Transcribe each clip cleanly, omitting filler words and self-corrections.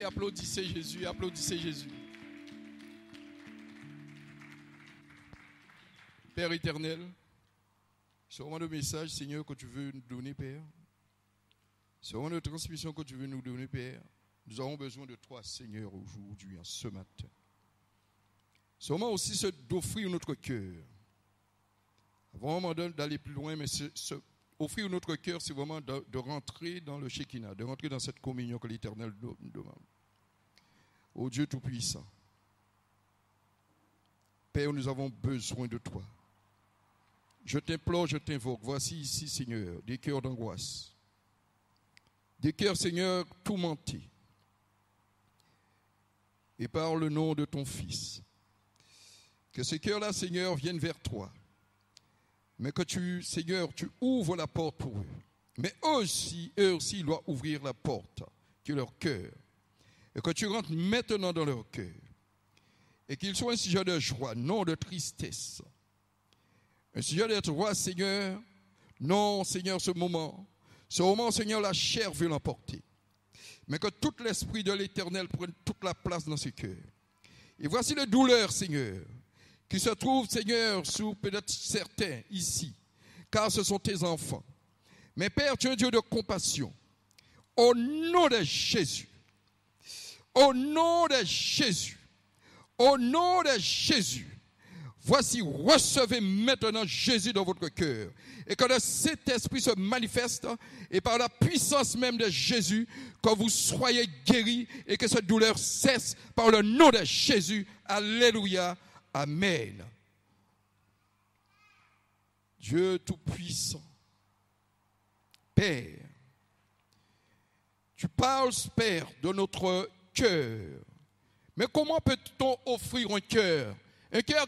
Applaudissez Jésus, applaudissez Jésus. Père éternel, c'est vraiment le message, Seigneur, que tu veux nous donner, Père. C'est vraiment la transmission que tu veux nous donner, Père. Nous avons besoin de toi, Seigneur, aujourd'hui, ce matin. C'est vraiment aussi d'offrir notre cœur. Vraiment d'aller plus loin, mais offrir notre cœur, c'est vraiment de rentrer dans le Shekinah, de rentrer dans cette communion que l'Éternel nous demande. Ô Dieu Tout-Puissant, Père, nous avons besoin de toi. Je t'implore, je t'invoque. Voici ici, Seigneur, des cœurs d'angoisse. Des cœurs, Seigneur, tourmentés. Et par le nom de ton Fils, que ces cœurs-là, Seigneur, viennent vers toi. Mais que tu, Seigneur, tu ouvres la porte pour eux. Mais eux aussi, ils doivent ouvrir la porte, qui est leur cœur. Et que tu rentres maintenant dans leur cœur. Et qu'ils soient un sujet de joie, non de tristesse. Un sujet de joie, Seigneur. Non, Seigneur, ce moment, Seigneur, la chair veut l'emporter. Mais que tout l'esprit de l'Éternel prenne toute la place dans ce cœur. Et voici les douleurs, Seigneur, qui se trouvent, Seigneur, sous peut-être certains ici, car ce sont tes enfants. Mais Père, tu es un Dieu de compassion. Au nom de Jésus, au nom de Jésus, au nom de Jésus, voici, recevez maintenant Jésus dans votre cœur. Et que cet esprit se manifeste, et par la puissance même de Jésus, que vous soyez guéris et que cette douleur cesse par le nom de Jésus. Alléluia. Amen. Dieu Tout-Puissant, Père, tu parles, Père, de notre cœur. Mais comment peut-on offrir un cœur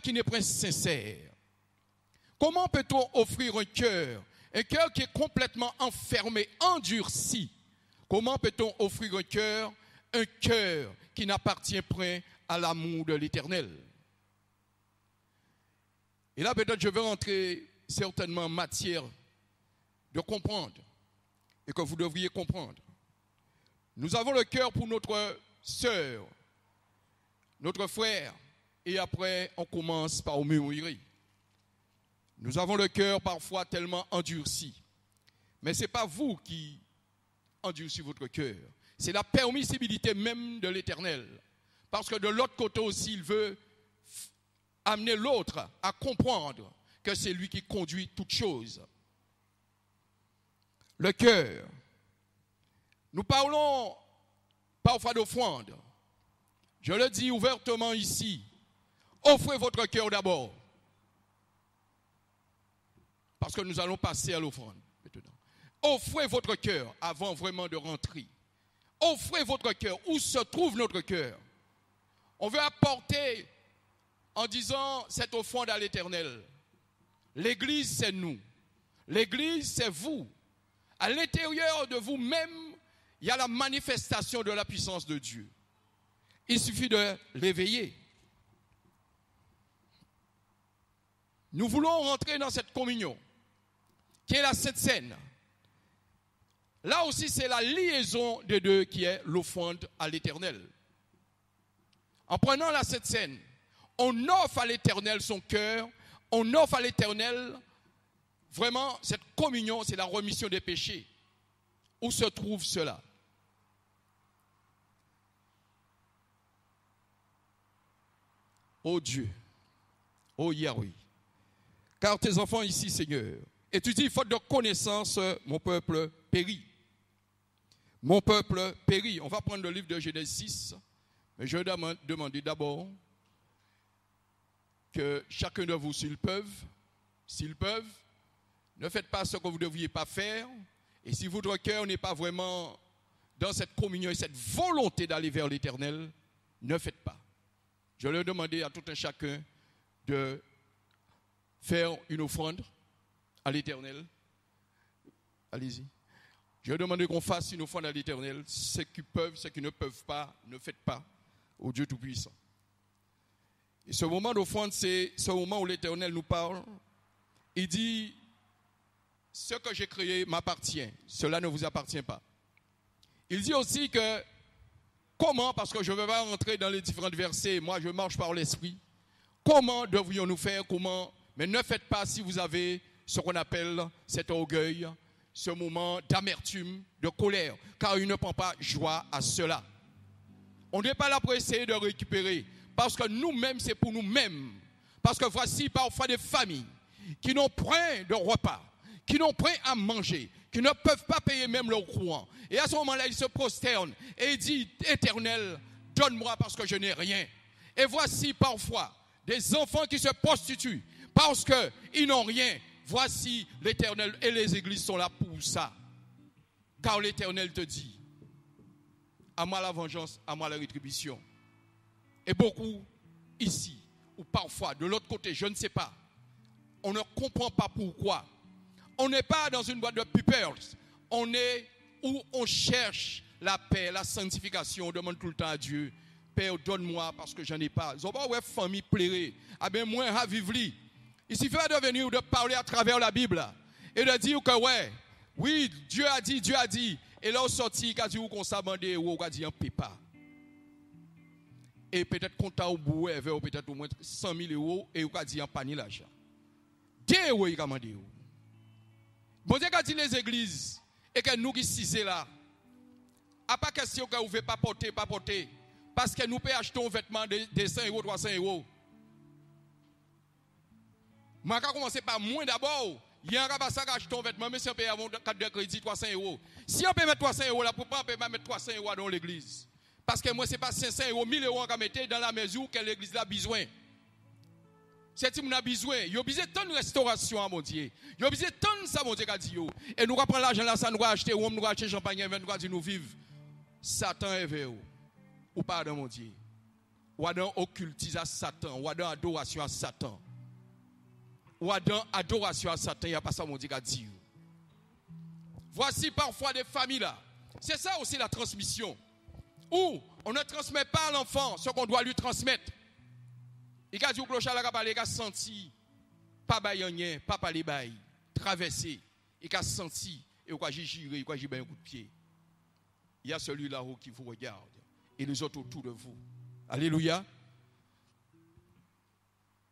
qui n'est pas sincère? Comment peut-on offrir un cœur qui est complètement enfermé, endurci? Comment peut-on offrir un cœur qui n'appartient point à l'amour de l'Éternel? Et là, peut-être, je vais rentrer certainement en matière de comprendre et que vous devriez comprendre. Nous avons le cœur pour notre sœur, notre frère, et après, on commence par murmurer. Nous avons le cœur parfois tellement endurci. Mais ce n'est pas vous qui endurcissez votre cœur. C'est la permissibilité même de l'Éternel. Parce que de l'autre côté aussi, il veut amener l'autre à comprendre que c'est lui qui conduit toutes choses. Le cœur. Nous parlons parfois d'offrande. Je le dis ouvertement ici. Offrez votre cœur d'abord. Parce que nous allons passer à l'offrande maintenant. Offrez votre cœur avant vraiment de rentrer. Offrez votre cœur. Où se trouve notre cœur? On veut apporter en disant cette offrande à l'Éternel. L'Église, c'est nous. L'Église, c'est vous. À l'intérieur de vous-même, il y a la manifestation de la puissance de Dieu. Il suffit de l'éveiller. Nous voulons rentrer dans cette communion, qui est la Sainte Seine. Là aussi, c'est la liaison des deux qui est l'offrande à l'Éternel. En prenant la Sainte Seine, on offre à l'Éternel son cœur, on offre à l'Éternel vraiment cette communion, c'est la remission des péchés. Où se trouve cela? Ô Dieu, ô Yahweh, car tes enfants ici, Seigneur, et tu dis, faute de connaissance, mon peuple périt. Mon peuple périt. On va prendre le livre de Genèse 6, mais je vais demander d'abord que chacun de vous, s'ils peuvent, ne faites pas ce que vous ne devriez pas faire. Et si votre cœur n'est pas vraiment dans cette communion et cette volonté d'aller vers l'Éternel, ne faites pas. Je vais demander à tout un chacun de faire une offrande à l'Éternel. Allez-y. Je vais demander qu'on fasse une offrande à l'Éternel. Ceux qui peuvent, ceux qui ne peuvent pas, ne faites pas. Au Dieu Tout-Puissant. Et ce moment d'offrande, c'est ce moment où l'Éternel nous parle. Il dit, ce que j'ai créé m'appartient. Cela ne vous appartient pas. Il dit aussi que Comment, parce que je ne vais pas rentrer dans les différents versets, moi je marche par l'esprit. Comment devrions-nous faire? Comment? Mais ne faites pas si vous avez ce qu'on appelle cet orgueil, ce moment d'amertume, de colère, car il ne prend pas joie à cela. On n'est pas là pour essayer de récupérer, parce que nous-mêmes, c'est pour nous-mêmes. Parce que voici parfois des familles qui n'ont point de repas, qui n'ont point à manger, qui ne peuvent pas payer même leur courant. Et à ce moment-là, ils se prosternent et ils disent, Éternel, donne-moi parce que je n'ai rien. Et voici parfois des enfants qui se prostituent parce qu'ils n'ont rien. Voici l'Éternel et les églises sont là pour ça. Car l'Éternel te dit, à moi la vengeance, à moi la rétribution. Et beaucoup ici, ou parfois de l'autre côté, je ne sais pas, on ne comprend pas pourquoi. On n'est pas dans une boîte de peepers, on est où on cherche la paix, la sanctification, on demande tout le temps à Dieu, Père, donne-moi parce que je n'en ai pas. Ils n'ont pas ouais, famille pleurer. Ah ben moi, à vivre. Il suffit de venir, de parler à travers la Bible et de dire que ouais, oui, Dieu a dit. Et là, on sortit, il a dit qu'on s'est demandé, ou on a dit un pépa. Et peut-être qu'on t'a oublié, peut-être au moins 100 000 euros, et on a dit un panier l'argent. 2 euros, il a demandé. Bon Dieu a dit les églises, et que nous qui sommes là, à pas question que vous ne pouvez pas porter, parce que nous pouvons acheter un vêtement de 100 euros, 300 euros. Je vais commencer par moins d'abord. Il y a un rabat qui achète un vêtement, mais si on paye avant carte de crédit 300 euros. Si on peut mettre 300 euros là, pourquoi on ne peut pas mettre 300 euros dans l'église? Parce que moi, ce n'est pas 500 euros, 1000 euros qu'on mettre dans la mesure que l'église a besoin. C'est ce qu'on a besoin. Il y a besoin de tant de restauration à mon Dieu. Il y a besoin de tant de ça, mon Dieu, qu'a dit. Et nous allons prendre l'argent là, ça nous va acheter rhum, nous allons acheter champagne, nous allons dire nous vivre. Satan est vers vous. Ou pas dans mon Dieu. Ou dans occultisme à Satan, ou dans adoration à Satan. Ou dans adoration à Satan, il n'y a pas ça, mon Dieu, qu'a dit. Voici parfois des familles là. C'est ça aussi la transmission. Où on ne transmet pas à l'enfant ce qu'on doit lui transmettre. Il a dit au clochard, il a senti, pas baïonien, pas parler baï, traverser. Il a senti, et il a giré, il a giré un coup de pied. Il y a celui là-haut qui vous regarde, et les autres autour de vous. Alléluia.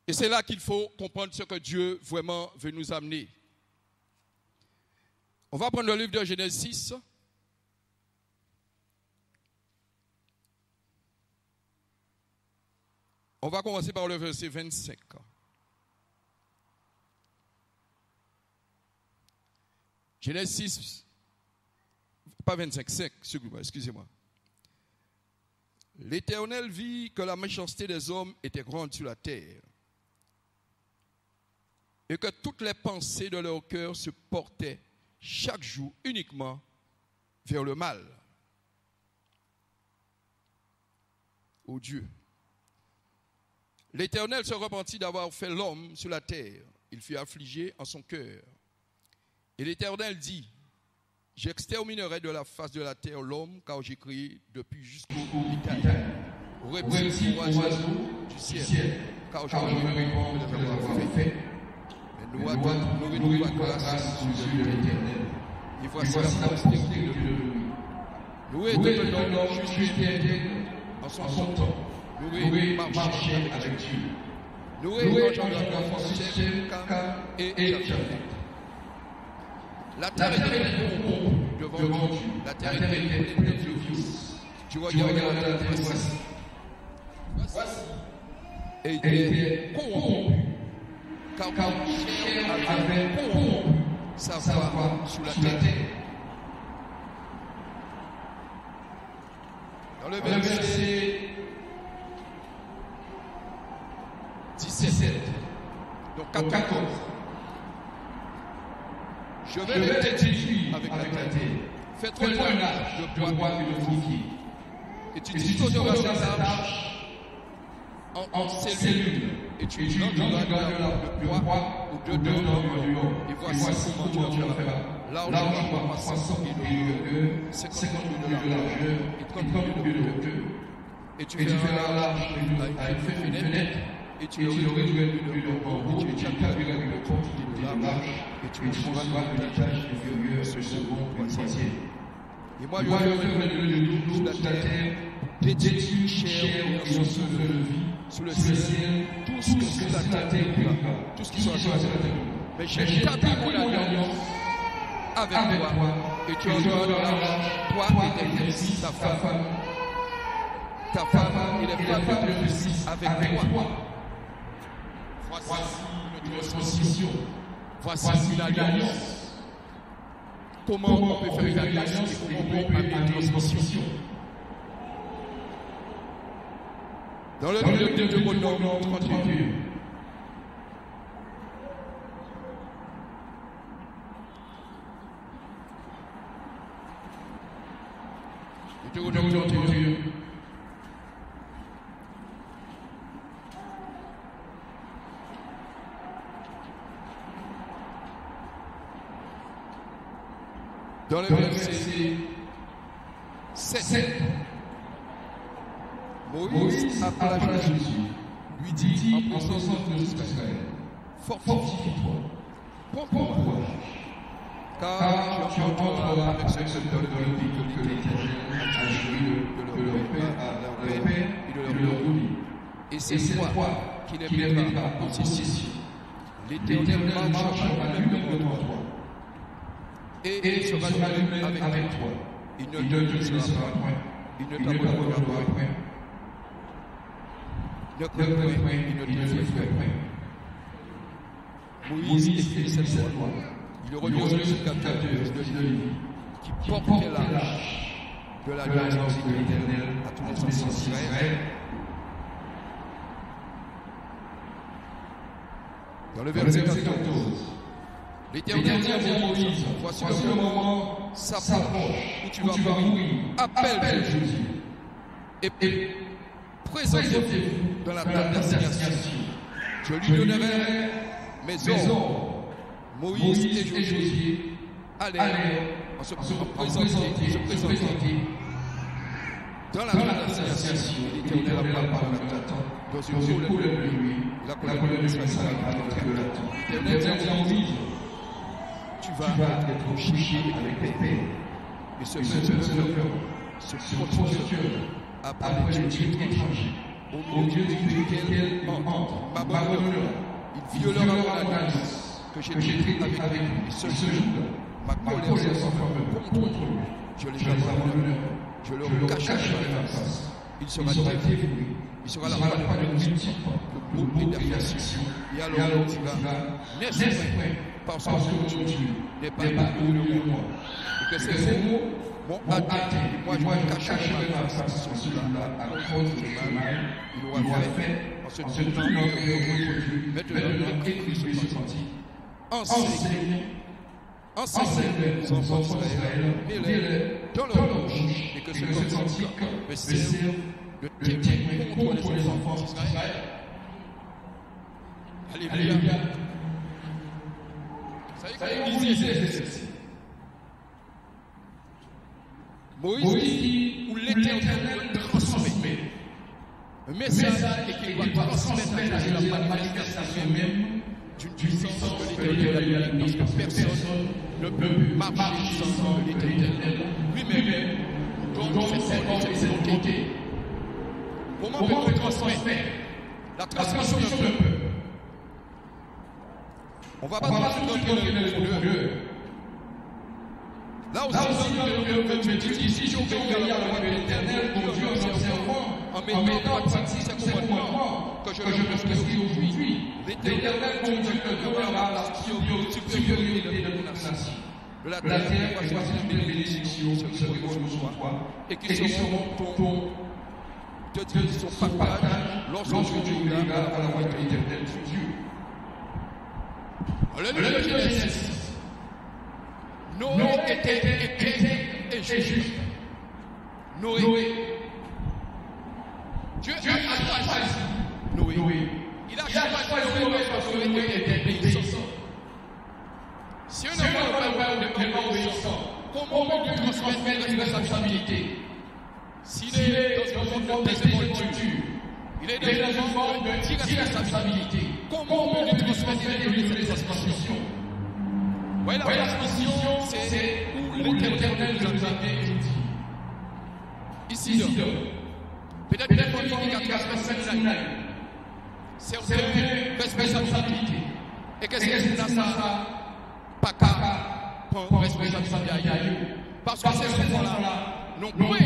Et c'est là qu'il faut comprendre ce que Dieu vraiment veut nous amener. On va prendre le livre de Genèse 6. On va commencer par le verset 25. Genèse 6, pas 25, 5, excusez-moi. L'Éternel vit que la méchanceté des hommes était grande sur la terre et que toutes les pensées de leur cœur se portaient chaque jour uniquement vers le mal. Ô Dieu. L'Éternel se repentit d'avoir fait l'homme sur la terre. Il fut affligé en son cœur. Et l'Éternel dit, j'exterminerai de la face de la terre l'homme, car j'ai créé depuis jusqu'au détail. Repris aux oiseaux du ciel, car je me réponds de l'avoir fait. Mais nous retrouvons la grâce aux yeux de l'Éternel. Et voici la postérité de lui. Nous étions l'homme juste et intègre en son temps. Nous marcher avec Dieu. Nous mangeons la force Shem, Cam et Japhet. La terre était corrompue devant Dieu. La terre était pleine de violence. Tu regardes la terre, voici. Et était corrompue. Car Shem avait corrompu sa voie sous la terre. Dans le verset 17, donc 14. Je vais t'étudier avec la terre. Fais-toi un arche de bois et de fouquier. Et tu disposeras cette arche en cellules. Et tu donneras le bois ou deux d'environ. Et voici comment tu la feras. Largement 300 pieds de hauteur, 50 pieds de largeur et 30 pieds de hauteur. Et tu feras l'arche avec une fenêtre. Et tu aurais le bambou, et tu établiras le quantité de l'arche, et tu reçois l'étage inférieur, le second, le troisième. Et moi, je ferai le lit sur la terre d'études, chair et ressources de vie, sous le ciel, tout ce que la terre peut pas, tout ce qui soit sur la terre. Mais j'ai établi mon alliance avec toi, et tu ordonneras, toi et tes fils, ta femme et les femmes de tes fils avec toi. Voici une transmission. Voici une alliance. Comment on peut faire une alliance et comment on peut amener une transmission? Dans le livre de Deutéronome 31. Deutéronome 31. Dans le verset 7, Moïse appela Jésus, lui dit en présence de Israël, fortifie-toi, prends courage, car tu entreras avec ce que donne le pays que l'Éternel a juré de leur père et de leur donner. Et c'est toi qui les mettras en possession. L'Éternel marchera lui-même devant toi. Et il sera lui-même avec toi. Il ne te laissera point. Il ne t'abandonnera point. Ne crains point, il ne t'effraie point. Moïse écrit cette loi. Il revient sur le chapitre de Lévitique qui porte l'arche de l'alliance de l'Éternel à tous les enfants d'Israël. Dans le verset 14. L'Éternel dit à Moïse, voici le moment s'approche où tu vas mourir. Appelle Jésus et présentez-vous dans la table d'assignation. Je lui donnerai mes ordres. Moïse et Josué allèrent se présenter dans la table d'assignation. L'Éternel a parlé dans une colonne de nuit. La colonne d'Israël à l'entrée de la tente. L'Éternel dit à Moïse, tu vas être couché avec tes pères. Et ce se prostitue après les dieux étrangers, au milieu duquel entre m'abandonnera. Il violera mon alliance que j'ai prise avec lui. Et ce jour-là, ma colère s'enflamme contre lui. Je les abandonnerai, je leur cacherai la face. Il sera dévoué, il sera la part de multiples, le mot et d'affection. Et alors tu vas, n'est-ce point, parce que mon Dieu n'est pas venu de moi. Et que ces mots m'ont atteint, et moi je me cacherai ma face sur cela, à cause du mal, il aura fait, en se tournant vers votre Dieu, maintenant écrit sur ce senti, enseignez les enfants d'Israël, mets-les dans leur bouche, et que ce cantique me serve de témoin contre les enfants d'Israël. Alléluia. Ça y est, lisez ceci. Moïse dit où l'Éternel transmet un message et qu'il va transmettre à la manifestation même d'une puissance de l'Éternel, parce que personne ne peut marcher sans l'Éternel lui-même. Donc cette volonté. Comment peut-on transmettre la transmission d'un peuple? On ne va pas tout rentrer dans les profondeurs. Là aussi, tu dis, si j'obéis à la loi de l'Éternel, mon Dieu, en mettant en pratique ces commandements que je prescris aujourd'hui, l'Éternel, mon Dieu, ne donnera la supériorité de la nation. De la terre, va choisir des bénédictions qui seront sur toi et qui seront son partage lorsque tu regardes à la voix de l'Éternel, ton Dieu. Alléluia, Genèse. Noé était et juste. Noé. Dieu a choisi Noé. Il a choisi Noé parce que Noé était obéissant. Si un enfant n'est pas obéissant, comment on peut transmettre la responsabilité? S'il est dans une forme de désinvolture, il est dans une forme d'irresponsabilité, comment on peut lui transmettre les transmissions? Oui, la transmission, c'est où l'Éternel nous a amené aujourd'hui. Ici, Peut-être une famille qui a transmis certaines responsabilités. Et que c'est ça, pas qu'à prendre responsabilité. Parce que ces enfants-là n'ont point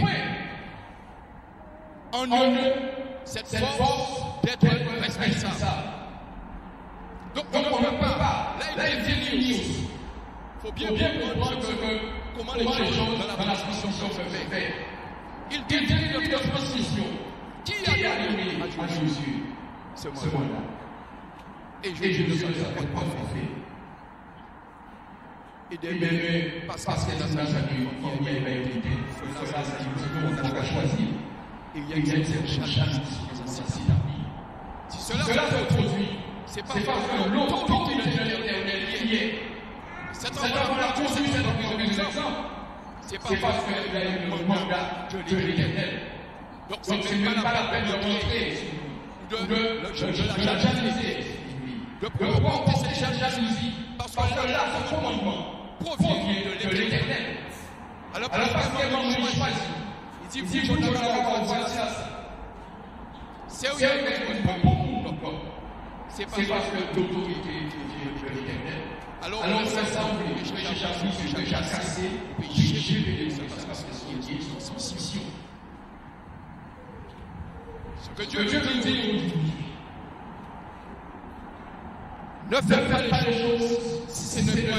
en eux cette force d'être responsable. Donc on ne peut pas. Là, il dit une chose. Il faut bien comprendre comment les choses dans la transmission sont faites. Il définit notre transmission. Qui a donné à Jésus ce moment-là? Et Jésus ne savait pas fait. Et derrière, parce que c'est la famille, il y a une identité, cela, c'est une chose qu'on a choisi. Et il y a une certaine charge si cela se produit, c'est pas parce que l'autorité de l'Éternel qui est. Cette enfant-là, tout ce qui est dans les exemples, c'est parce qu'il y a un mandat de l'Éternel. Donc, ce n'est pas la peine de rentrer de la jalousie, de provoquer cette jalousie, parce que là, ce commandement provient de l'Éternel. Alors, parce que Moïse choisit, il dit, vous n'avez pas voir ça. C'est où il y a un bon encore. C'est parce que l'autorité de l'Éternel. Alors, on s'assemble, je vais déjà casser, puis j'ai péché, parce que c'est une mission. Ce que Dieu nous dit aujourd'hui, ne faites pas les choses si ce n'est pas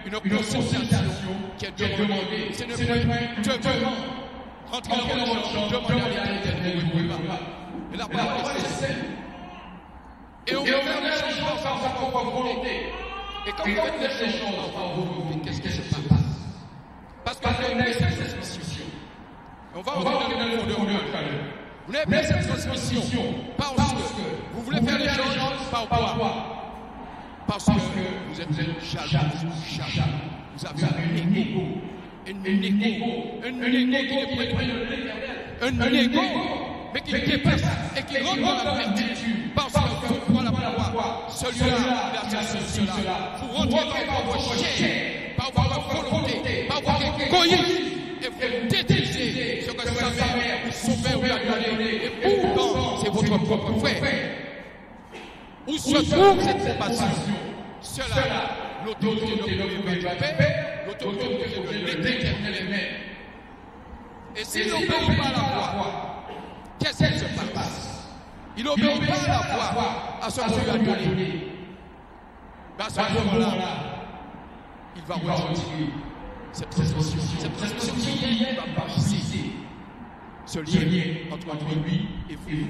une consultation qui est demandée. Ce n'est pas Dieu demande. Rentrez dans votre chambre, demandez à l'Éternel, vous ne pouvez pas. Et la parole est celle. Et on veut faire les choses par sa propre volonté. Et quand vous faites les choses par vos volontés, qu'est-ce qui se passe? Parce que vous n'avez pas cette transmission. On va revenir dans le fond de vous n'avez pas cette transmission parce que vous voulez faire les choses par quoi? Parce que vous êtes jaloux. Vous avez un ego. Un ego qui est près de l'Éternel. Un ego, mais qui dépasse et qui rentre dans la vertu. Parce que vous prenez la foi. Celui-là, il a cela. Vous rentrez par votre chair, par votre volonté, par votre égoïsme. Et vous détruisez ce que sa mère ou son père vous a donné. Et pourtant, c'est votre propre frère. Où se trouve cette passion? Cela, l'autorité de Dieu Père, l'autorité de l'Éternel même. Et s'il n'obéit pas à la voix, qu'est-ce qui se passe? Il n'obéit pas à la voix, à ce qu'on lui a donné. À ce moment-là, il va retirer cette transmission qui va briser ce lien entre lui et vous.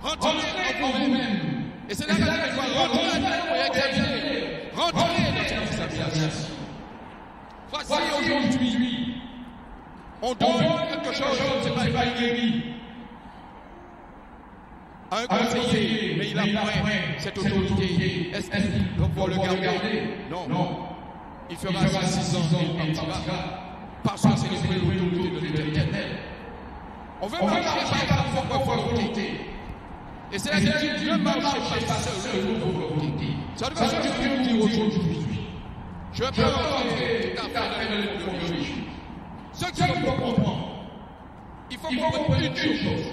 Rentrez en vous-même. Et c'est là qu'il va rentrer et examiner. Rentrez dans cette examination. Voici aujourd'hui, on donne quelque chose, c'est pas guéri à un conseiller, mais il a point cette autorité. Est-ce qu'il va le garder? Non. Il fera 6 ans et il partira. Parce que c'est l'autorité de l'Éternel. On veut marcher par sa propre volonté. Et c'est là qu'il dit, ne marchez pas seul de vos volontés. Ça veut dire que Dieu nous dit aujourd'hui. Je ne peux pas rentrer tout à fait dans le fond de Jésus. Ce qu'il faut comprendre, il faut comprendre une chose.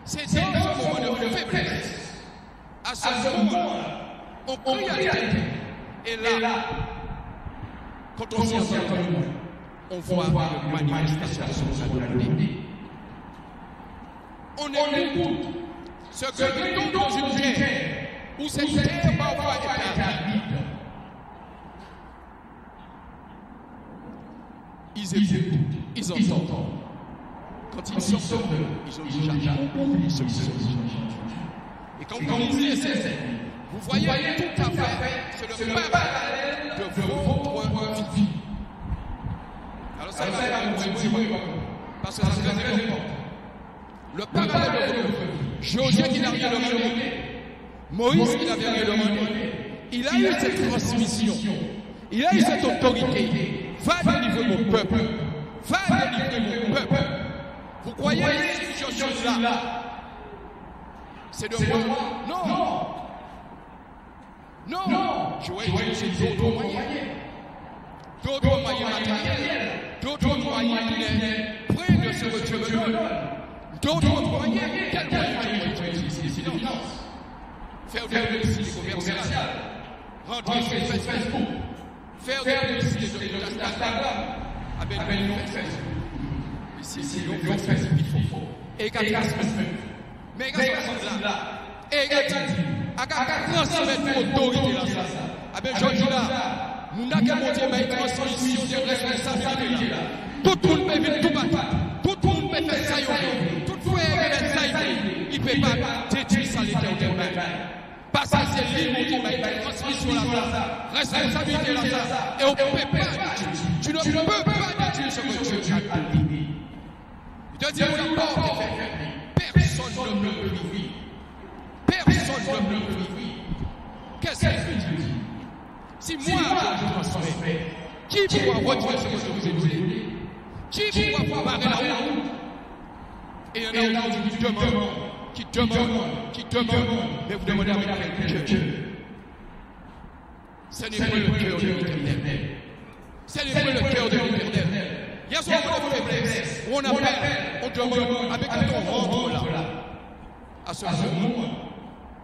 C'est dans ce moment de faiblesse. À ce moment-là, on crie à Dieu. Et là, quand on s'y attend, on voit une manifestation de la volonté. On écoute ce que nous tombe dans une terre où cette terre parfois est aride. Ils écoutent, ils entendent. Quand ils sortent, ils ont déjà oublié ce qu'ils ont entendu. Et quand vous lisez ces vous voyez tout à fait, c'est le parallèle de votre vie. Alors ça va vous dire, parce que c'est très important. Le parallèle de votre vie. Josué qui n'a rien demandé. Moïse qui n'avait rien demandé. Il a eu cette transmission. Il a eu cette autorité. Va délivrer mon peuple. Va délivrer mon peuple. Vous croyez que cette chose-là, c'est de moi? Non. Je vais utiliser d'autres moyens. D'autres moyens matériels. D'autres moyens humains. de ce que Dieu me donne. D'autres moyens, quels moyens je peux utiliser? Silence. Faire des publicités commerciales. Rentrer sur Facebook. Faire des publicités de Instagram. Avec le nom Facebook. Ici, le nom Facebook, il faut. Et qu'à mais qu'à ce là. Et qu'à transmettre l'autorité là. Avec Georges-là, nous n'avons pas monté une transmission de responsabilité là. Tout le monde peut venir tout battre. Tout le monde peut faire ça. Toutefois, il ne peut pas détruire ça l'éternel. Parce que c'est lui qui m'a une transmission là, responsabilité là, et on ne peut pas, tu ne peux pas détruire ce que Dieu a dit. Il te dit d'abord, personne ne peut vivre. Personne ne peut vivre. Qu'est-ce que Dieu dit? Si moi je transmets, qui pourra retirer ce que je vous ai dit? Qui pourra barrer la route? Et il y en a qui demandent, mais vous demandez avec quel cœur? Ce n'est pas le cœur de l'Éternel. Ce n'est pas le cœur de l'Éternel. Il y a ce moment de faiblesse où on appelle, on demande, avec ton rentre là. À ce moment,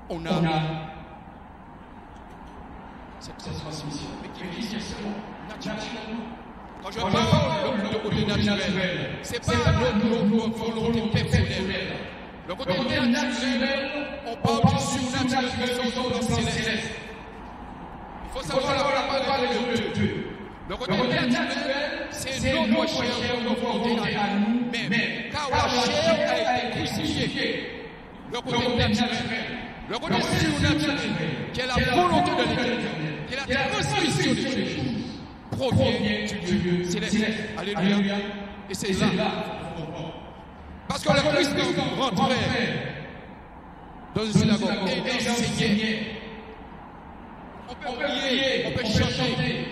on a cette transmission, mais qui est nécessairement naturellement. Quand je parle de côté naturel, ce n'est pas notre volonté personnelle. Le côté naturel, on parle du surnaturel qui sont dans le céleste. Il faut savoir la parole de Dieu. Le côté naturel, c'est notre chair, notre volonté à nous-mêmes. Car la chair a été crucifiée. Le côté naturel. Le côté surnaturel, qui est la volonté de l'Éternel, qui est la transmission de Dieu, provient du Dieu céleste. Alléluia. Et c'est là. Parce que le Christ rentrait dans une synagogue et enseignait. On peut prier, on peut chanter,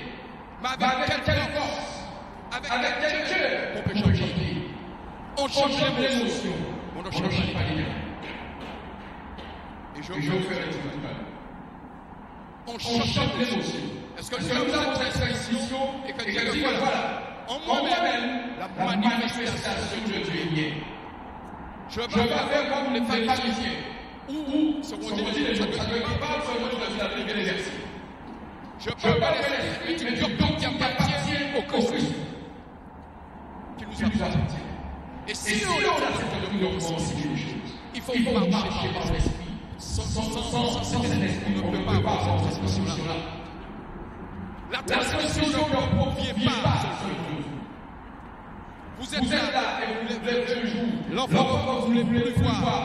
mais avec quelle force, avec quel cœur on peut chanter. On change l'émotion, on ne change pas les gens. Et je veux faire on change l'émotion. Est-ce que nous sommes là pour l'expression et que Dieu dit voilà, en moi-même, la manifestation de Dieu est. Je ne veux pas faire comme les pharisiens, où, ce qu'on dit, ça ne veut pas parler de l'exercice. Je ne peux pas laisser une doctrine qui appartient au Christ, qui nous appartient. Et si on a cette doctrine, il faut marcher par l'esprit. Sans cet esprit, on ne peut pas avoir cette transmission-là. La transmission ne provient pas de Dieu. Vous êtes là et vous levez le jour. L'enfant que vous ne voulez plus voir,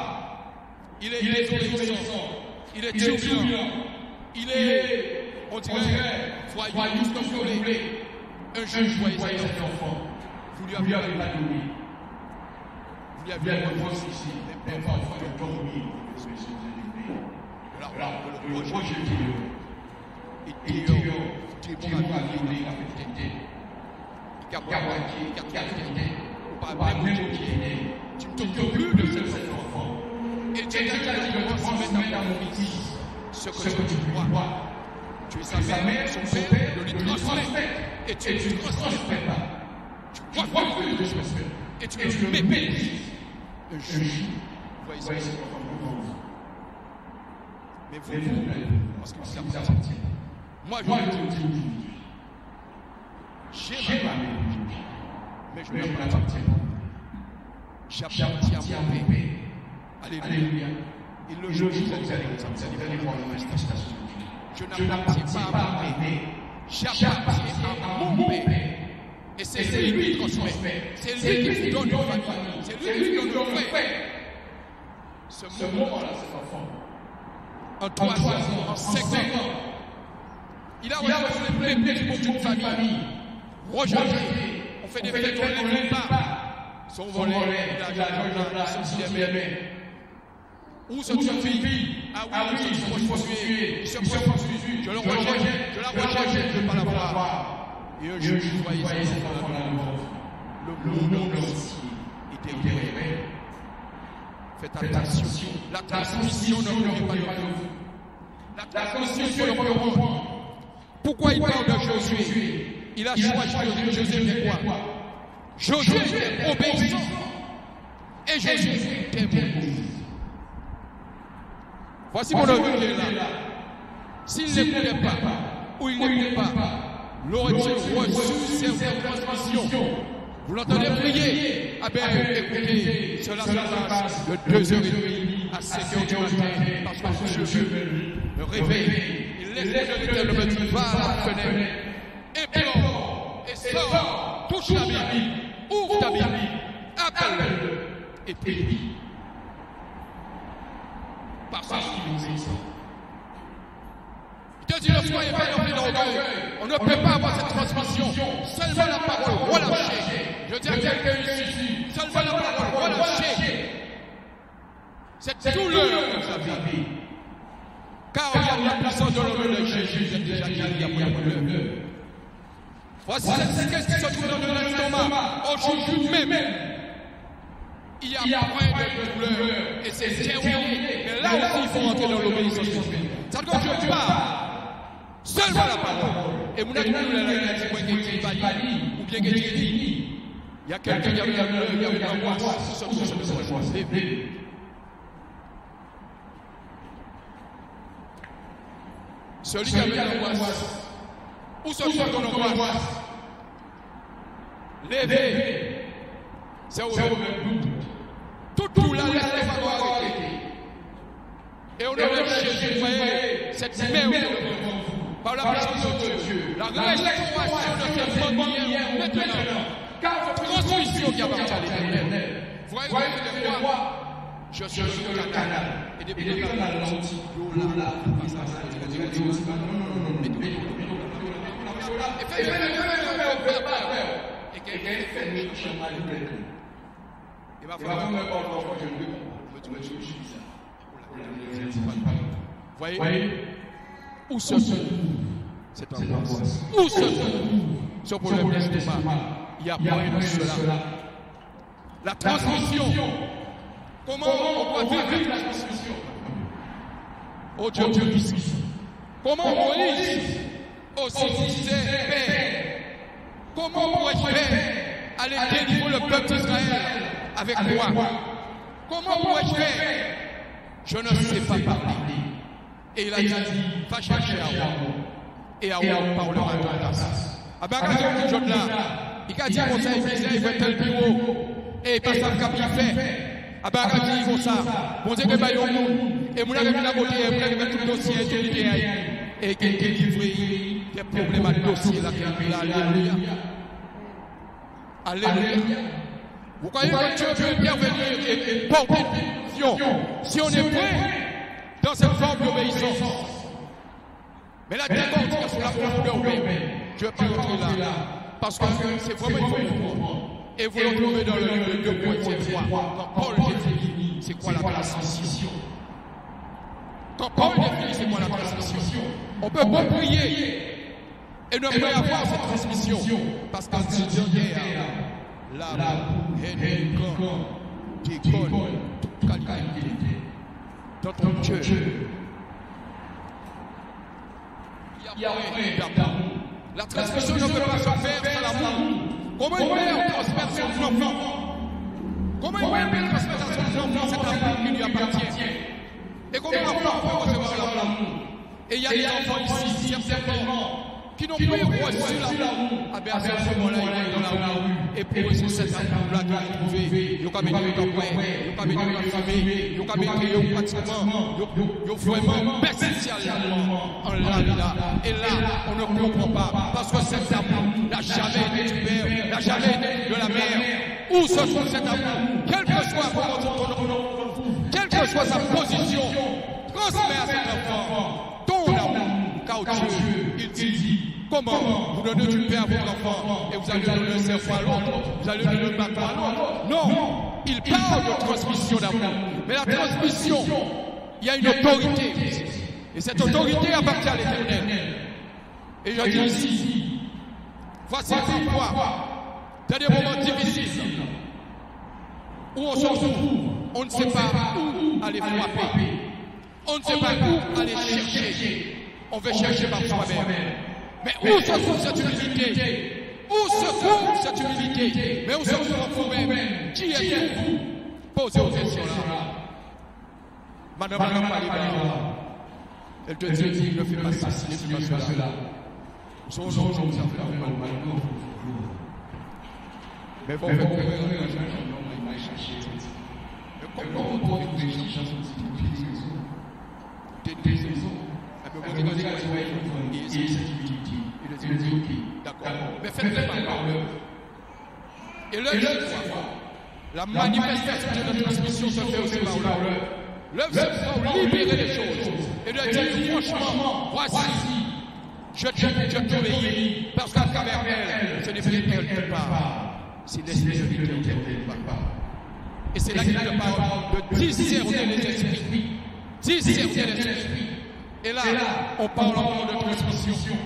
il est désobéissant, il est turbulent, il est, on dirait, voyou, tout ce que vous voulez. Un jour, vous voyez cet enfant, vous lui avez pas donné. Vous lui avez pas ici, mais parfois il a dormi. Alors, le projet est tu es bon à vivre la fête. Tu ne t'occupes plus de cet enfant. Et Dieu t'a dit de transmettre à mon fils ce que tu dois. Tu es sa mère, son père, de lui transmettre. Et tu ne transmets pas. Tu crois que tu transmets. Et tu le mépris. Un jour, voyez cet enfant. Mais vous, parce que vous appartient. Moi, je vous dis, j'ai ma vie, mais je n'appartiens pas. J'appartiens à mon Père. Alléluia. Et le jour où vous allez voir la manifestation. Je n'appartiens pas à mon Père. J'appartiens à mon Père. Et c'est lui qui transmet. C'est lui qui donne nos familles. C'est lui qui donne nos frères. Ce moment-là, cet enfant. En 3 ans, en 5 ans, il a reçu les plaies pour toute famille. Rejeté, on fait des fêtes, on ne l'aime pas. Son volet, il a sorti les mains. Où se trouve-t-il? Ah oui, il se prostituer. Il se prostitue. Je le rejette, je la rejette, je ne veux pas la voir. Et un jour, vous voyez cet enfant là, le monde entier était vrai. Faites attention. La transmission ne revient pas de vous. La transmission ne revient pas. Pourquoi il parle de Josué? Il a choisi de Josué quoi? Josué était obéissant. Et Jésus était Moïse. Voici mon homme qui est là. S'il n'écoutait pas, ou il n'écoute pas, l'aurait-il reçu cette transmission? Vous l'entendez prier? Ah ben, écoutez, cela se passe de 2h30 à 5h du matin, parce que Dieu me réveille. Il laisse le Éternel me dire, va à la fenêtre, implore, et sors, touche ta Bible, ouvre ta Bible, appelle-le, et prie. Parce qu'il est ici. Il te dit, ne soyez pas remplis d'orgueil. On ne peut pas avoir cette transmission. Seulement la parole relâchée. Je dis à quelqu'un ici, seulement la parole relâchée. Cette douleur que vous avez. Car il y a la puissance de l'homme de Jésus. J'ai déjà dit, il y a moins de douleur. Voici cette question qui se trouve dans l'estomac. Aujourd'hui même, il y a moins de douleur. Et c'est terminé. Mais là aussi, il faut rentrer dans l'obéissance. Ça ne continue pas. Seulement la parole. Et vous n'avez plus la dit, ou bien que tu dis, il y a quelqu'un qui a eu la angoisse, celui qui a eu l'angoisse, ou celui qui a eu l'angoisse, levez, c'est au même tout là, laissez pas arrêter. Et on a Jésus, voyez, cette mer par la puissance de Dieu, la restauration de cette famille maintenant, car votre transmission qui appartient à l'Éternel. Voyez de moi, je suis sur le canal, et depuis le canal, l'eau là, et quelqu'un fait le chemin de plein. Il va falloir que je me trouve ça. Voyez, où se trouve cette angoisse? Où se trouve ce problème d'estomac? Il y a pas de cela. La transmission. Comment on doit vivre la transmission? Oh Dieu, comment Moïse aussi disait Père, comment pourrais-je faire aller délivrer le peuple d'Israël avec moi? Comment pourrais-je faire? Je ne sais pas parler. Et il a dit, va chercher Aaron. Et Aaron parlera à ta place. Ah ben, quand il dit là, il a dit comme ça, il fait tel bureau. Et il passe à cap, il fait. Ah ben, quand il dit comme ça, bon Dieu, que baillons nous. Et mon ami, la beauté, il a tout le dossier, et qu'il délivre des problèmes à dossier, là, alléluia. Alléluia. Vous croyez que Dieu veut intervenir et porter vision si on est prêt dans cette forme d'obéissance? Mais la démocratie sur la profondeur humaine, je ne vais pas rentrer là, parce que c'est vraiment il faut comprendre. Et vous le trouvez dans le livre de 2 Corinthiens 3, quand Paul définit c'est quoi la transmission. Quand Paul définit c'est quoi la transmission, on peut pas prier et ne pas avoir cette transmission, parce que c'est derrière la haine qui colle toute qualité dans ton Dieu. Il y a un d'amour. La transmission ne peut pas se faire sans l'amour. Comment une mère transmet son enfant? Comment une mère transmet à son enfant cet amour qui lui appartient? Et comment un enfant peut recevoir l'amour? Et il y a des enfants ici, certainement, qui n'ont plus reçu l'amour. Ah bien, à ce moment-là, ils vont dans la rue. Et pour eux, c'est cet amour-là qu'ils ont trouvé. Ils ont mis dans le coin, ils ont mis dans la famille, ils ont mis pratiquement, ils ont vraiment spécialement en là. Et là, on ne comprend pas. Parce que cet amour n'a jamais été du père, n'a jamais été de la mère. Où se trouve cet amour? Quel que soit sa position, transmets à cet enfant ton amour. Car Dieu, il dit, comment vous donnez du pain à votre enfant et vous allez donner le cerveau à l'autre, vous allez donner le bâton à l'autre? Non, il parle de transmission d'amour. Mais la transmission, il y a une autorité. Et cette autorité appartient à l'Éternel. Et je dis ici, voici pourquoi, dans des moments difficiles, où on se trouve, on ne sait pas où aller frapper, on ne sait pas où aller chercher. On veut chercher par soi-même. Mais où se trouve cette unité? Où se trouve cette humilité? Mais où se trouve vous-même? Qui êtes-vous? Posez aux questions-là. Madame Palibara, elle te dit, ne fais pas ceci, ne fais pas cela. Son nom, vous a fait un mal. Mais vous pouvez mais comment vous pouvez vous échanger des raisons? Il a dit, ok, d'accord. Mais faites-le par l'œuvre. Et l'œuvre, la manifestation de notre transmission se fait aussi par l'œuvre. L'œuvre, c'est pour libérer les choses. Et de dire, franchement, voici, je t'obéis, parce qu'à travers elle, ce n'est plus elle qui parle, c'est l'esprit de l'Éternel qui parle. Et c'est là qu'il te parle de discerner les esprits. Discerner les esprits. Et là, on parle encore de transmission.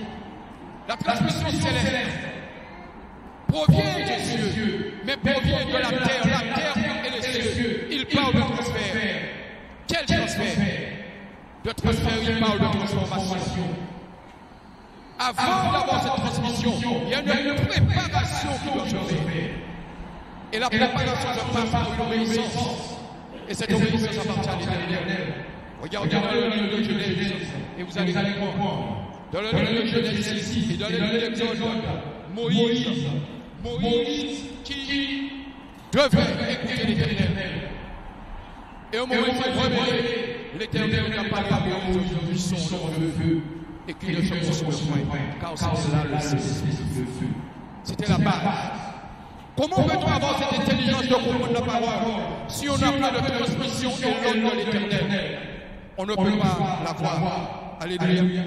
La transmission céleste provient des cieux, mais provient de la terre et les cieux. Il parle de transfert. Quel transfert? De transfert, il parle de transformation. Avant d'avoir cette transmission, il y a une préparation qui doit se faire. Et la préparation se passe par une obéissance. Et cette obéissance appartient à l'Éternel. Regardez dans le livre de Genèse, et vous allez comprendre. Dans le livre de Genèse et dans le livre d'Exode, Moïse qui devait écouter l'Éternel. Et au moment où il s'est révélé, l'Éternel n'a pas parlé à Moïse du son de feu et qu'il ne se pose sur le point, car c'est là le feu. C'était la base. Comment peut-on avoir cette intelligence de comprendre la parole si on n'a pas de transmission et l'ordre de l'Éternel? On ne peut pas la voir. Alléluia.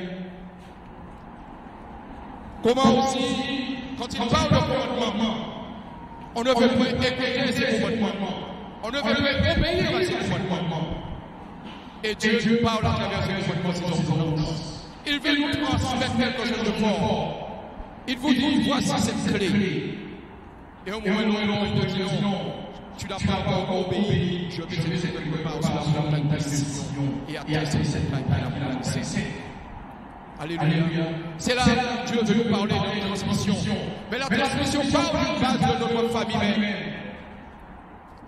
Comment aussi, quand il parle de commandement, on ne veut pas écouter ses commandements. On ne veut pas obéir à ses commandements. Et Dieu parle à travers ses commandements, ses ordonnances. Il veut nous transmettre quelque chose de fort. Il vous dit, voici cette clé. Et au moment où on te dit non, tu n'as pas encore obéi, je vais te quelque part sur la montagne de décision et à cette montagne de décision. Alléluia. C'est là que Dieu veut nous parler de la transmission. Mais la transmission parle d'une base de notre famille même.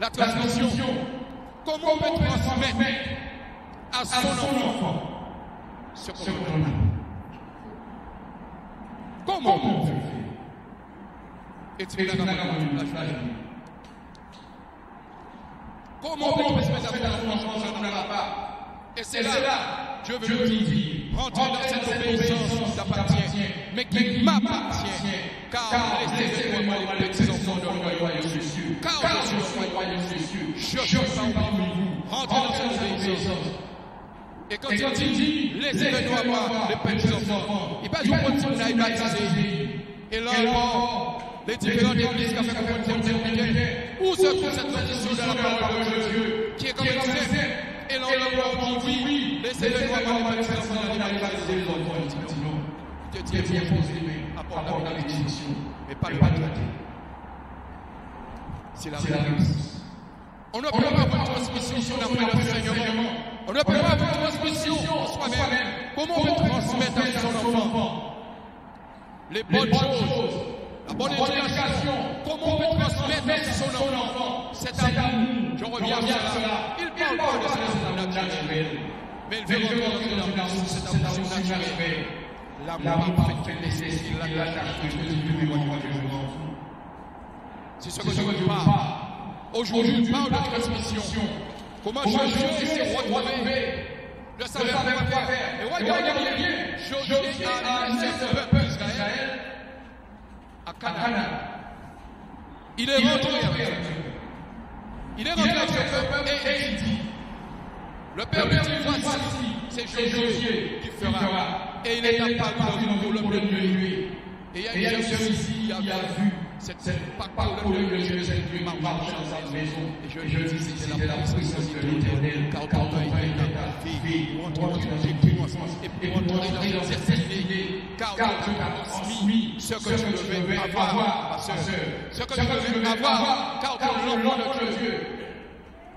La transmission, comment on peut transmettre à son enfant ce qu'on a? Comment on peut faire? Et tu l'as comment on peut transmettre à son enfant ce qu'on n'a pas? Et c'est là, Dieu veut nous dire, rentrez dans cette obéissance qui t'appartient, mais qui m'appartient, car laissez-moi les petits enfants de royaume de Jésus, car je suis le royaume de Jésus, je suis parmi vous, rentrez dans cette obéissance. Et quand il dit, laissez-moi voir les petits enfants, il passe au point de qu'on aille baptiser. Et là encore, les différentes églises qui ont fait comprendre cette où se trouve cette tradition de la parole de Dieu, qui est comme une scène. Et là, on dit oui, laissez-le voir les petits enfants d'aller baptiser les enfants. Dieu dit, viens poser les mains, apporte la bénédiction, mais pas le baptême. C'est la réponse. On ne peut pas avoir une transmission si on n'a pas d'enseignement. On ne peut pas avoir une transmission en soi-même. Comment on peut transmettre à son enfant les bonnes choses, la bonne éducation? Comment on peut transmettre à son enfant cet amour? Je reviens à cela. Il parle pas de cet amour naturel, mais il veut rentrer dans cet amour naturel. L'amour parfait fait nécessite la tâche que je dis moi. C'est ce que je veux pas. Aujourd'hui, on parle de transmission. Comment Josué s'est retrouvé, ne savait pas quoi faire. Et regardez bien, Josué a laissé le peuple d'Israël à Canaan. Il est rentré avec Dieu. Il est rentré avec ce peuple et il dit, le peuple dit, voici, c'est Josué qui fera. Et il est apparu dans le peuple de nuit. Et il y a celui-ci qui a vu cette parole de Dieu marche dans sa maison. Et je dis, c'était la puissance de l'Éternel, car ton œil est activé pour entrer dans tes puissances et pour entrer dans cette idée, car tu as transmis ce que tu devais avoir, ma soeur, ce que tu devais avoir, car tu es l'enfant de Dieu.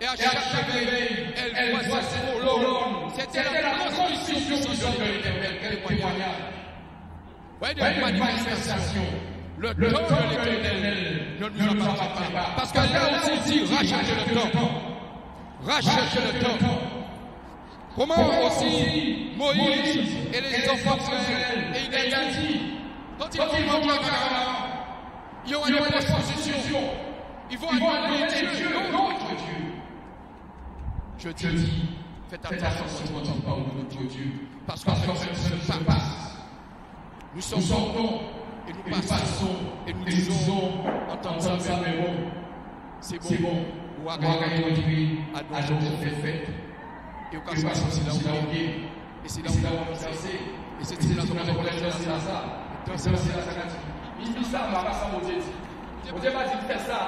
Et à chaque réveil, elle voit cette colonne. C'était la transmission de l'Éternel, quel témoignage. Voyez des manifestations. Le temps de l'Éternel ne nous appartient pas. Parce que là aussi, il dit rachetez le temps. Rachetez le temps. Comment aussi Moïse et les enfants d'Israël, et il a dit, quand ils vont rentrer à Canaan, il y aura des propositions. Ils vont adorer Dieu, notre Dieu. Je dis, faites attention si vous n'entendez pas au nom de Dieu. Parce qu'en fait, ça se passe. Nous sortons et nous passons et nous disons, entendons ça, mais bon, c'est bon. Ou à gagner à nos fait. Et au cas où c'est là où on est. Et c'est là où on est. Et c'est là où on est. C'est ça, on va pas ça, mon Dieu. Mon Dieu m'a dit de faire ça.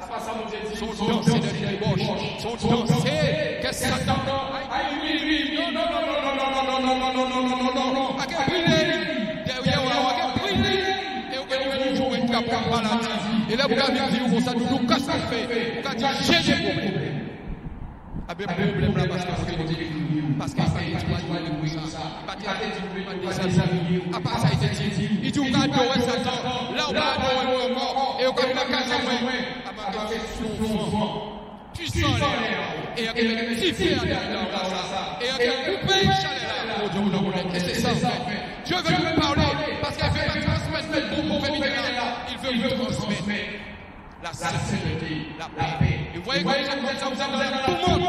Pas ça, mon Dieu. Son temps, c'est de débauche. Son temps, c'est que Satan. Oui. Non. À quel prix derrière, à quel prix et on va toujours être capable de maladie. Et là, vous avez dit, vous ça nous casse le fait. Vous avez dit, j'ai des problèmes. Avec problème là, parce que ça, il doit aller ça. À part ça, il dit, il dit, on va adorer Satan. Là, on va adorer encore. Et on va la casser, à ma question, puissant l'air. Et avec un petit pied à l'intérieur, et avec un coupé chaleur. Et c'est ça, en fait. Dieu veut nous parler, parce qu'il veut pas transmettre le bon il veut nous transmettre la sainteté, la paix. Et vous voyez que vous êtes dans tout le monde.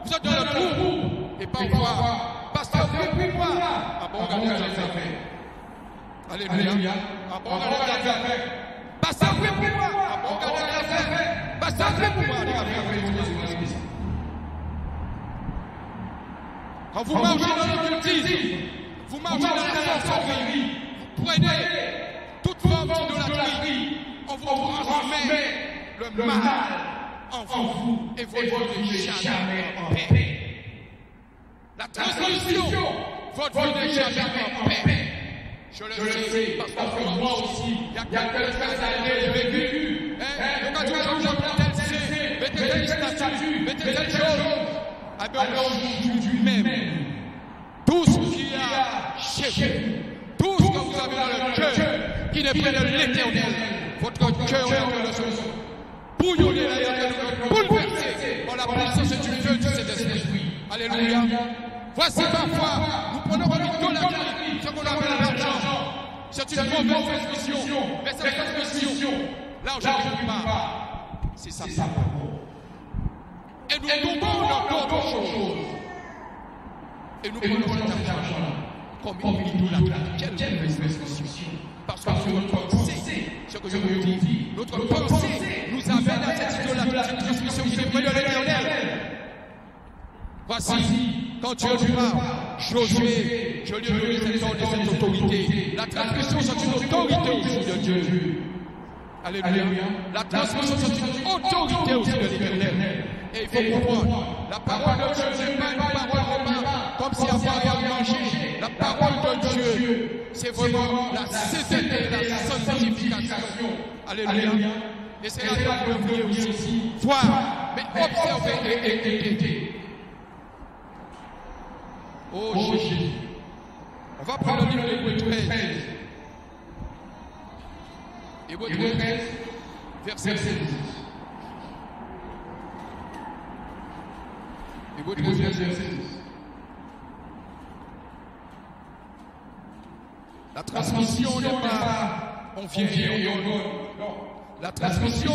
Vous êtes dans le trou. Et parfois, pasteur, plus quoi? Ah bon, regardez ce que ça fait. Alléluia. Ah bon, regardez ce que ça fait. Pasteur, plus quoi? Ah bon, regardez ce que ça fait. Pasteur, plus quoi? Quand vous marchez dans l'idolâtrie, vous marchez dans la sorcellerie, vous prenez toute forme d'idolâtrie, on vous transmet le mal en vous et votre vie n'est jamais en paix. La transmission, votre vie n'est jamais en paix. Je le sais, parce que moi aussi, il y a quelques années, j'ai vécu. Quand tu changes tel C, mettez tel statut, mettez telle chose. Ah bien, aujourd'hui même, tout ce qu'il y a chez vous, tout ce que vous avez dans le cœur, qui n'est pas de l'Éternel, votre cœur est en train de se bouillonner, bouleverser par la puissance du feu du Saint-Esprit. Alléluia. Voici parfois, nous prenons comme idolâtrie ce qu'on appelle l'argent. C'est une mauvaise transmission, mais cette transmission, l'argent ne vit pas. C'est ça. Et nous tombons dans d'autres choses. Et nous prenons cet argent comme une idolâtrie. Quelle mauvaise transmission. Parce que notre pensée, ce que je vous dis, notre pensée nous amène à cette idolâtrie, cette transmission qui est près de l'Éternel. Voici, quand Dieu nous parle, Josué, je lui ai donné cette ordre et cette autorité. La transmission, c'est une autorité aussi de Dieu. Alléluia. La transmission, c'est une autorité aussi de l'Éternel. Et il faut comprendre, la parole de Dieu n'est pas une parole comme si on avait mangé. La parole de Dieu, c'est vraiment la sainteté, la sanctification. Alléluia. Et c'est là que vous voulez aussi voir, mais observer et écouter. Oh Jésus. On va prendre le livre d'Hébreux 13. Hébreux 13, verset 10. Hébreux 13, verset 10. La transmission n'est pas on vient et on donne. Non. La transmission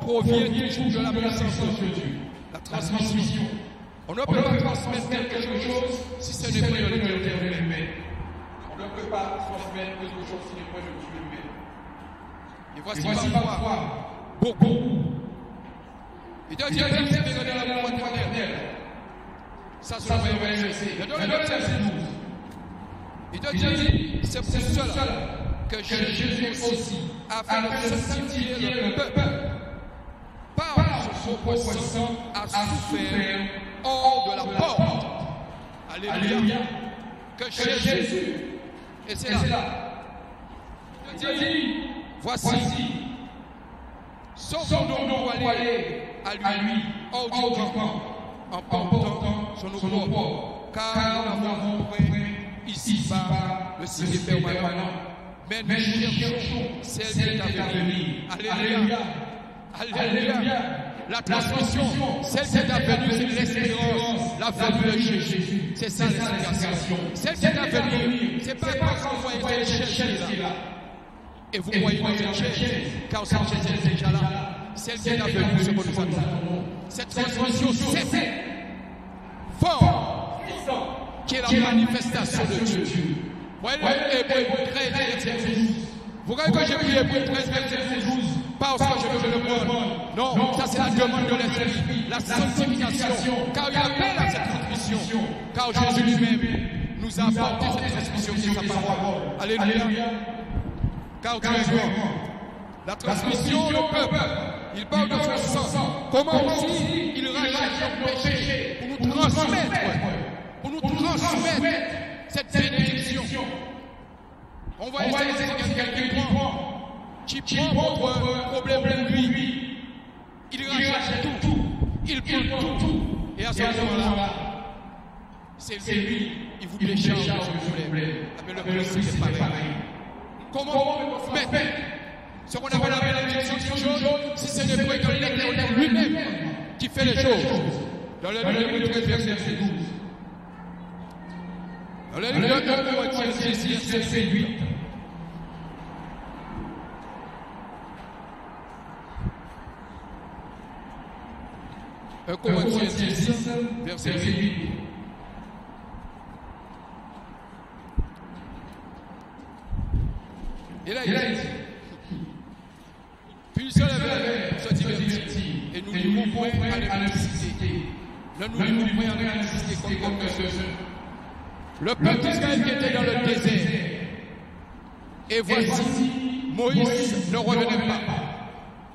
provient toujours de la puissance de Dieu. La transmission. On ne peut pas transmettre quelque chose si ce n'est pas de l'Éternel lui-même. On ne peut pas transmettre quelque chose si ce n'est pas de Dieu lui-même. Et voici parfois beaucoup. Il doit dire que c'est de l'amour éternel. Ça se fait verser. Il doit dire verset 12. Il doit dire c'est pour cela que Jésus aussi, afin de sanctifier le peuple, par son propre sang, a souffert hors de la porte. Alléluia. Que Jésus, et c'est là, Dieu dit, voici, sauvons-nous pour aller à lui, hors du camp, en portant son eau, car nous avons pris ici-bas le signe permanent Mais nous cherchons celle qui est à venir. Alléluia. Alléluia. La transmission, celle qui est à venir, c'est l'espérance, la venue de Jésus. C'est ça l'explication. Celle qui est à venir, c'est pas parce que vous voyez cette chaise là. Et vous voyez cette chaise, car cette chaise est déjà là. Celle qui est à venir, c'est que nous attendons. Cette transmission, c'est fort, qui est la manifestation de Dieu. Voyez Hébreux 13, verset 12. Vous voyez que j'ai pris Hébreux 13, verset 12, parce que je veux le prendre. Non, ça c'est la demande de l'Esprit, la sanctification, car il appelle à cette transmission, car Jésus lui-même nous a apporté cette transmission qui est sa parole. Alléluia. Car Dieu est grand. La transmission, le peuple, il parle de son sang. Comment aussi il rachète nos péchés pour nous transmettre cette bénédiction. On va essayer de quelqu'un qui prend votre problème de lui. Il rachète tout. Il prend tout. Et à ce moment-là, c'est lui. Il vous décharge de ce problème. Mais le principe c'est pareil. Comment mettre ce qu'on appelle la bénédiction de Dieu, si ce n'est pas que l'Éternel lui-même qui fait les choses. Dans le livre 13, verset 12. Dans le livre 13, verset 8. Corinthiens 10, verset 8. Et là, il dit, puis seul avait se divertir, et nous vivons point à l'électricité. Ne nous vivons point à l'électricité comme que ce. Le peuple d'Israël qui était dans le désert, et voici, Moïse ne revenait pas.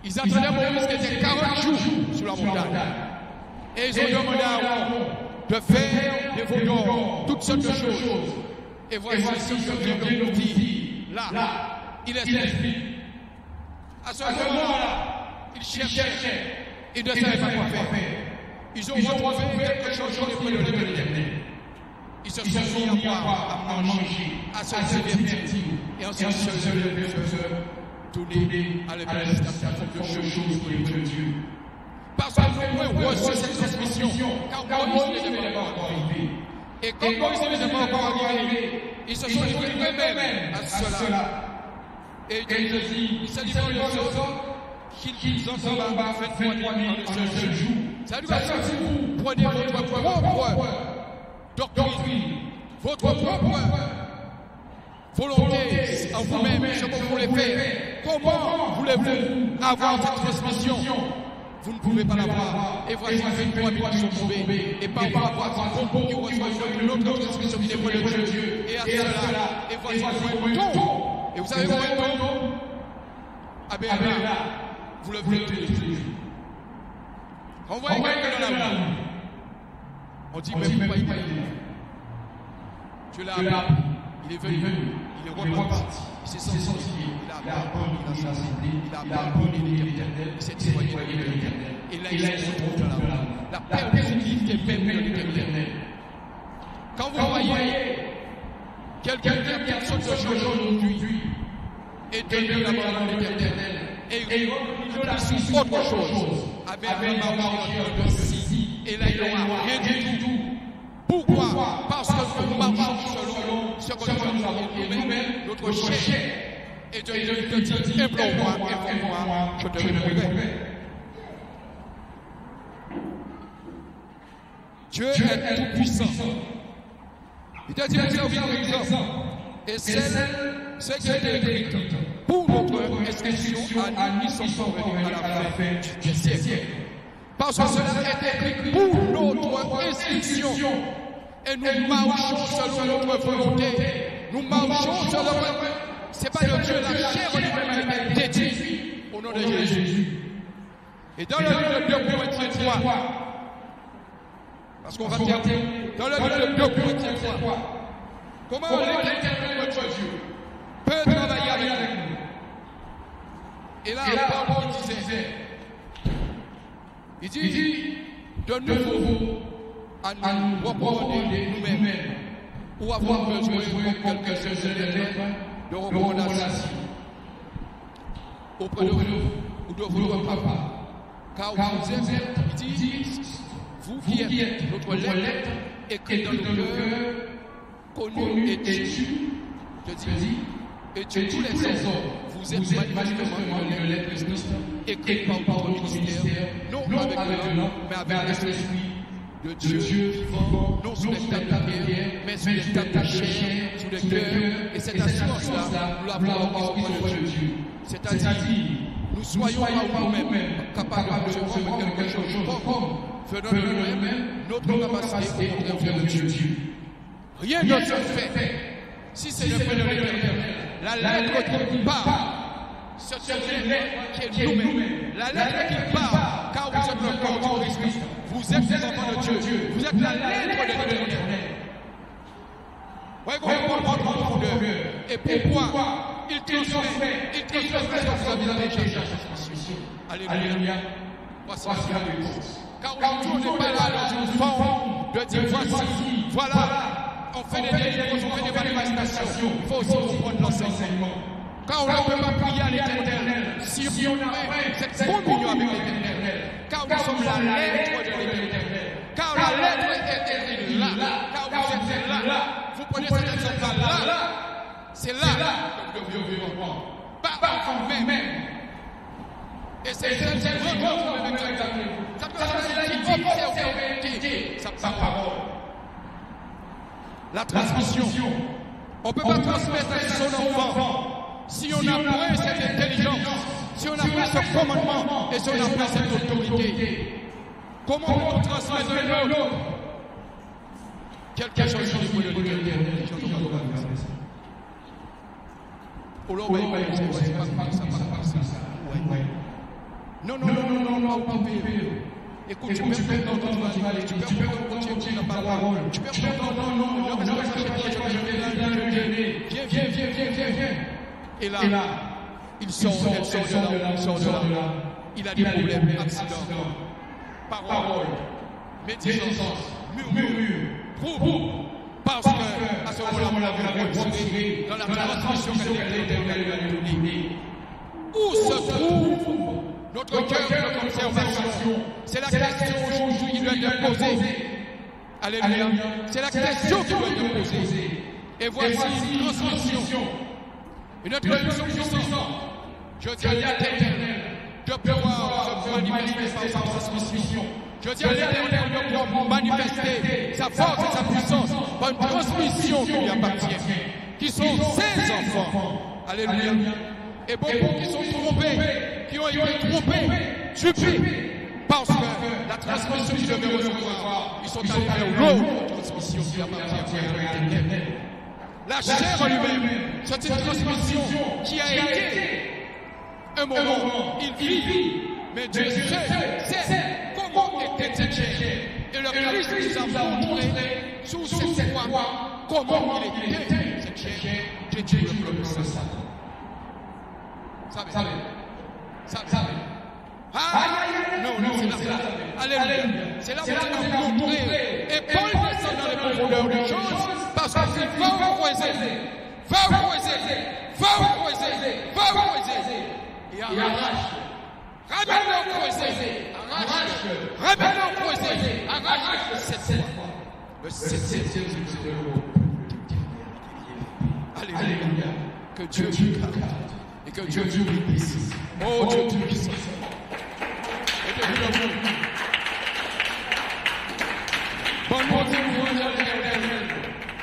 Ils attendaient Moïse qui était 40 jours sur la montagne. Et ils ont demandé à Aaron de faire des veaux d'or, toutes sortes de choses. Et voici ce que Dieu nous dit. Là, il est esprit. À ce moment-là, ils cherchaient. Ils ne savaient pas quoi faire. Ils ont retrouvé quelque chose auprès de l'Éternel. Ils se sont mis à boire, à manger, à se divertir. Et ensuite, se tourner à l'administration de choses auprès de Dieu. Parce que nous avons reçu cette transmission, car Moïse n'était pas encore arrivé. Et comme Moïse n'était pas encore arrivé, ils se sont livrés eux-mêmes à cela. Et Dieu dit, il s'est livré de ce qu'ils en sont bas, faites-moi en un seul jour. Ça veut dire que vous prenez votre propre doctrine, votre propre volonté en vous-même, ce que vous voulez faire. Comment voulez-vous avoir cette transmission? Vous ne pouvez pas l'avoir. Et voici 23 000 qui sont tombés. Et par rapport à ce propos qui reçoit une autre transmission qui dépend de Dieu. Et à cela, et voici un tombe. Et vous savez où est le tombe? Ah bien là, vous le voulez tous les jours. On voit quelqu'un dans la rue. On dit, mais pourquoi il est là? Dieu l'a appelé. Il est venu. Il est reparti. Il s'est sorti. Il a abandonné la cité. Il a abandonné l'Éternel. Il s'est éloigné de l'Éternel. Et là, il se retrouve dans la rue. La perversité même de l'Éternel. Quand vous voyez quelqu'un qui a toutes sortes de choses aujourd'hui et devient l'abandon de l'Éternel et il sur autre chose avec un marché de ceci et là, il n'aura rien du tout. Pourquoi? Parce que nous marchons selon ce que nous avons nous-mêmes, notre chair. Et Dieu te dit, implore-moi, je te répondrai. Dieu est tout puissant. Il t'a dit, vous avez un exemple. Et c'est qui est écrit pour notre inscription à nous qui sommes venus à la fin du siècle. Parce que cela est écrit pour notre inscription. Et nous marchons selon notre volonté. Nous marchons selon notre... C'est pas le Dieu, la chair lui-même a été détruite au nom de Jésus. Et dans le livre de 2 Corinthiens 3, parce qu'on va terminer, dans le livre de 2 Corinthiens 3, comment l'Éternel notre Dieu peut travailler avec nous. Et là, Paul disait, il dit, de nouveau, à nous recommander nous-mêmes ou avoir besoin comme quelques éléments de recommandation auprès de vous ou de votre papa. Car vous êtes dit, vous qui êtes notre lettre écrite dans le cœur, connu et tu, je dis, et tu tous les hommes, vous êtes manifestement une lettre de Christ, écrite par votre ministère, non avec le nom, mais avec l'esprit de Dieu vivant, non sous les tables de pierre, mais sous les tables de chair, sous le cœur. Et cette assurance-là, nous l'avons auprès de Dieu. C'est-à-dire, nous soyons à nous-mêmes capables de recevoir quelque chose comme venant de nous-mêmes, notre capacité au contraire de Dieu. Rien ne se fait si c'est le fait de l'Éternel. La lettre qui part, c'est une lettre qui est nous-mêmes. La lettre qui part, car vous êtes le corps du Christ. Vous êtes les enfants de Dieu. Vous êtes la lettre de l'Éternel. Voyez comment on prend en profondeur. Et pourquoi il transmet ce que vous avez déjà transmission. Alléluia. Voici la réponse. Car aujourd'hui, on n'est pas là dans une forme de dire voici, voilà, on fait des délivrances, on fait des manifestations. Il faut aussi comprendre l'enseignement. Car on ne peut pas prier à l'Éternel si on a cette communion avec l'Éternel. Car nous sommes la lettre de l'Éternel. Car la lettre est là. Car vous êtes là. Vous prenez cet exemple-là. C'est là que vous devez vivre. Pas en vous-même. Et c'est votre avec ça qui dit sa parole. La transmission. On ne peut pas transmettre son enfant si on n'a pas cette intelligence, si on n'a pas ce commandement et si on n'a pas cette autorité. Comment on transmettre l'autre quelque chose qui est de l'Éternel. Non, écoute, tu peux faire ton travail, tu peux faire continuer la parole, tu peux faire viens. Et là, il sort de là. Il a des problèmes, accident, parole, médisance, murmure, prouve. Parce que, à ce moment-là, vous l'avez retiré dans la transmission que l'Éternel lui a donnée. Où se trouve notre cœur de conservation? C'est la question aujourd'hui qui doit être posée. Alléluia. C'est la question qui doit être posée. Et voici une transmission. Une introduction puissante. Je dis à l'Éternel de pouvoir se manifester par sa transmission. Je dis à l'Éternel de pouvoir manifester sa force et sa puissance par une transmission qui lui appartient, qui sont ses enfants. Alléluia. Et beaucoup qui sont trompés, qui ont été trompés, stupés, parce que la transmission qu'ils devaient recevoir, ils sont allés vers l'autre transmission qui appartient à l'Éternel. La chair en lui-même, c'est une transmission qui a été un moment, il vit, mais Dieu sait comment était cette chair. Et le Christ nous a montré sous cette foi comment il était cette chair. Dieu le peuple saint. Savez. Non, c'est là. Alléluia. C'est là où Dieu nous montre. Et Paul descend dans les profondeurs des choses parce qu'il va vous croiser. Et arrache. Arrache cette fois. Le septième jour. Alléluia. Que Dieu vous garde. Et que Dieu vous bénisse. Oh Dieu puissant. Et que Dieu vous bon Dieu,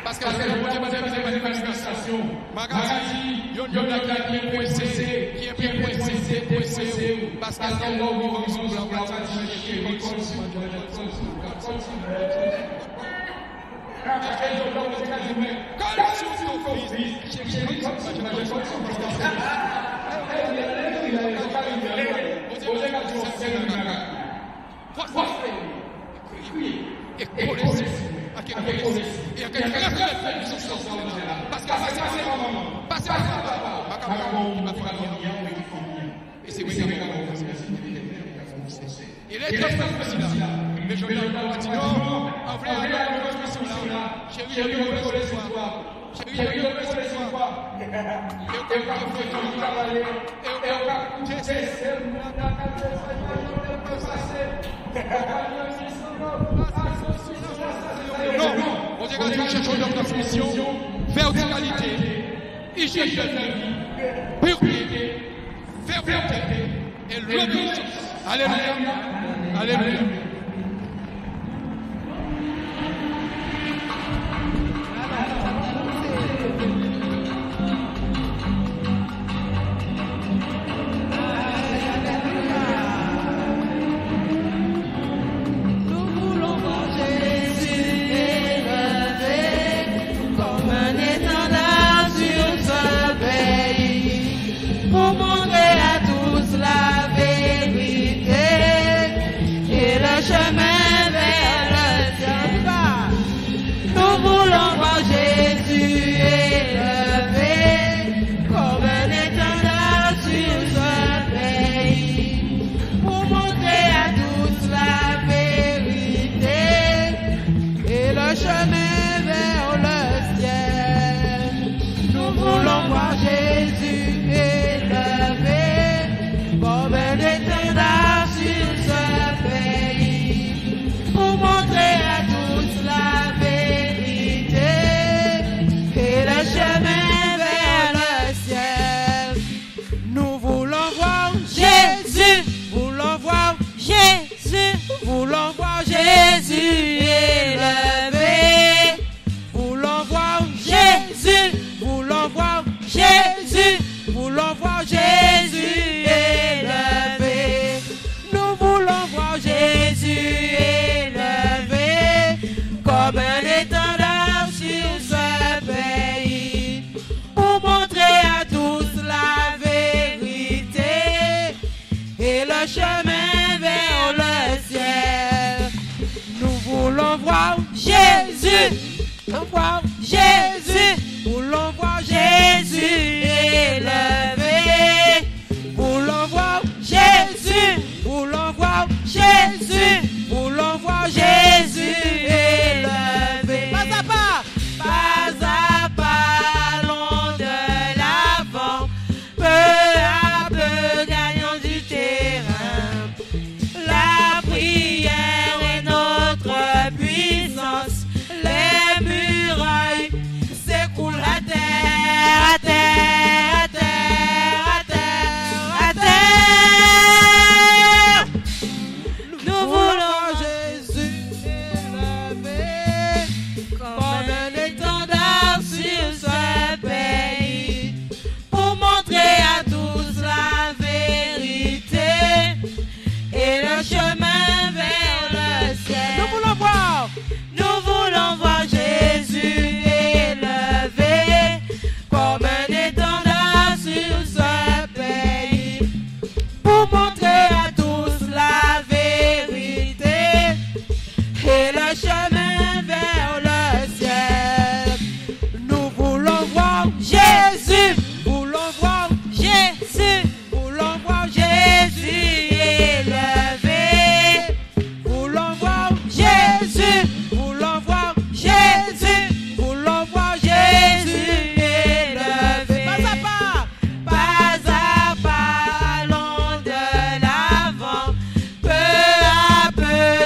parce que c'est une manifestation. Magazine, il y a un qui est pressé, parce qu'elle est là où on se voit il est très facile là. Mais je vais dire non, en vrai, j'ai vu le Chérie, eu preciso igual. Eu quero que eu trabalhei. Eu quero que você na cabeça non, on dégage un changement de transmission, verticalité, hygiène de vie, pureté, fermeté et l'obéissance. Alléluia. Alléluia.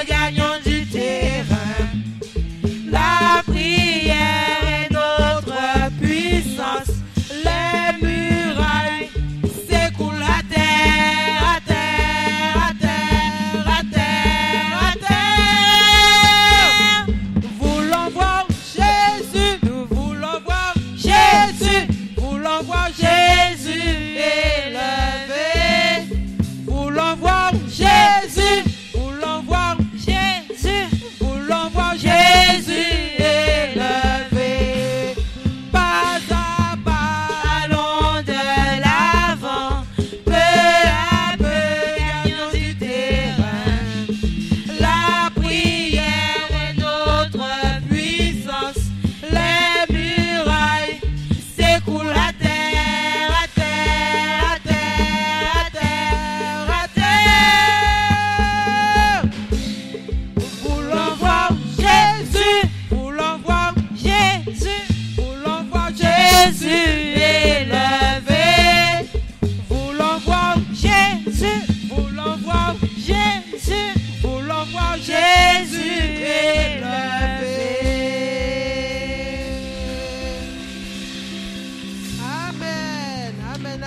Gagnons du terrain.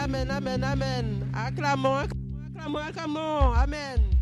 Amen, amen, amen. Acclamons, acclamons, acclamons. Amen.